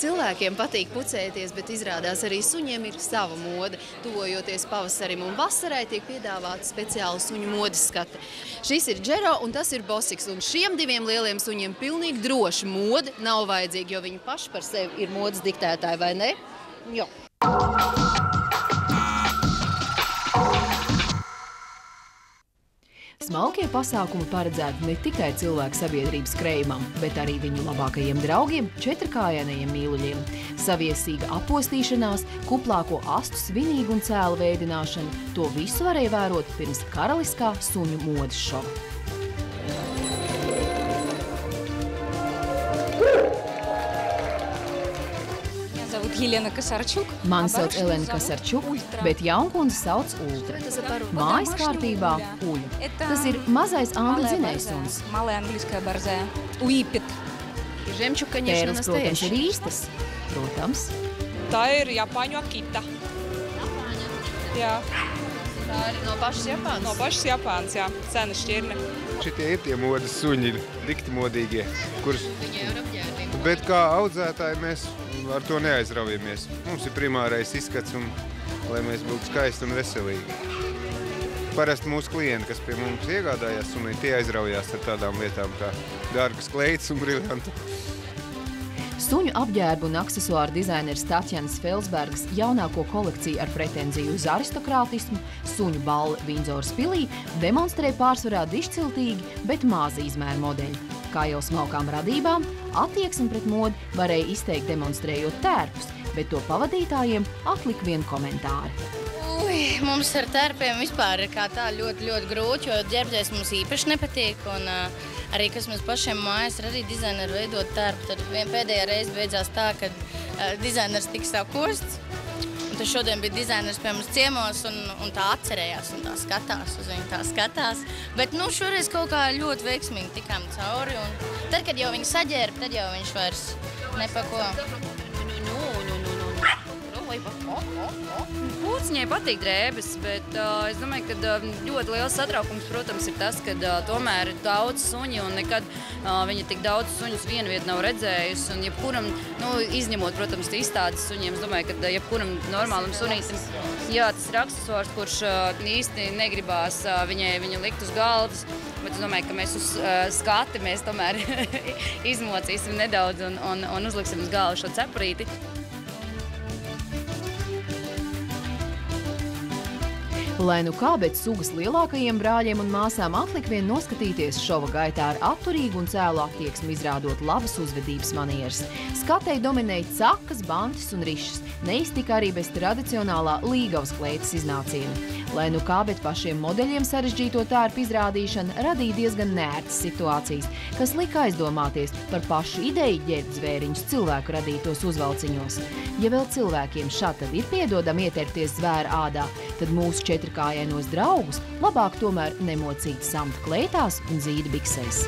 Cilvēkiem patīk pucēties, bet izrādās arī suņiem ir sava moda. Tuvojoties pavasarim un vasarai, tiek piedāvāta speciāla suņu modes skate. Šis ir Džero un tas ir Bosiks, un šiem diviem lieliem suņiem pilnīgi droši mode nav vajadzīga, jo viņi paši par sevi ir modes diktētāji, vai ne? Jo. Smalkie pasākumi paredzēti ne tikai cilvēku sabiedrības skrējumam, bet arī viņu labākajiem draugiem, četrkājainajiem mīluļiem. Saviesīga apostīšanās, kuplāko astu svinīgu un cēlu veidināšana – to visu varēja vērot pirms karaliskā suņu modes šova. Mani sauc Elena Kasarčuk, bet jaunkundze sauc Ultra. Mājas kārtībā Uļa. Tas ir mazais angļu dzinējsuns. Pērles, protams, ir īstas. Protams. Tā ir Japāņu Akita. Jā. Tā ir no pašas Japānas? No pašas Japānas, jā. Cena šķirne. Šitie ir tie modes suņi, dikti modīgie, kurus... Viņai ir apģērbīgi. Bet kā audzētāji mēs ar to neaizraujamies. Mums ir primārais izskats, un, lai mēs būtu skaisti un veselīgi. Parasti mūsu klienti, kas pie mums iegādājās sunī, tie aizraujās ar tādām lietām kā dārgas kleitas un briljantu. Suņu apģērbu un aksesuāru dizaineris Tatjanas Felsbergas jaunāko kolekciju ar pretenziju uz aristokrātismu, suņu balli Vindzoras pilī, demonstrē pārsvarā dišciltīgi, bet maza izmēra modeļi. Kā jau smalkām radībām, attieksmi pret modi varēja izteikt demonstrējot tērpus, bet to pavadītājiem atlika vienu komentāru. Mums ar tērpiem vispār ir kā tā ļoti grūti, jo ģērbties mums īpaši nepatīk. Un arī, kas mums pašiem mājās radīja dizaineru veidot tērpu, tad pēdējā reize beidzās tā, ka dizainers tika sakosts. Un tad šodien bija dizainers pie mums ciemos un tā atcerējās un tā skatās uz viņu, tā skatās. Bet šoreiz kaut kā ļoti veiksmīgi tikām cauri. Un tad, kad jau viņu saģērba, tad jau viņš vairs nepako. Pūciņai patīk drēbes, bet es domāju, ka ļoti liels satraukums, protams, ir tas, ka tomēr ir daudz suņi un nekad viņa tik daudz suņus vienu vietu nav redzējusi. Un jebkuram, izņemot, protams, izstādes suņiem, es domāju, ka jebkuram normālam sunītam, jā, tas ir aksesuārs, kurš īsti negribās viņu likt uz galvas. Bet es domāju, ka mēs uz skati mēs tomēr izmocīsim nedaudz un uzliksim uz galvu šo cepurīti. Lai nu kā, bet sugas lielākajiem brāļiem un māsām atlika vien noskatīties šova gaitā ar atturīgu un cēlu attieksmi, izrādot labas uzvedības manieres. Skatei dominēja cakas, bantis un rišas, neiztika arī bez tradicionālā līgavas kleitas iznāciena. Lai nu kā, bet pašiem modeļiem sarežģīto tērpu izrādīšana radīja diezgan neērtas situācijas, kas lika aizdomāties par pašu ideju ģērbt zvēriņus cilvēku radītos uzvalciņos. Ja vēl cilvēkiem šādi ir piedodami ieterpties zvēra ādā, tad mūsu četrkājainos draugus labāk tomēr nemocīt samta kleitās un zīda biksēs.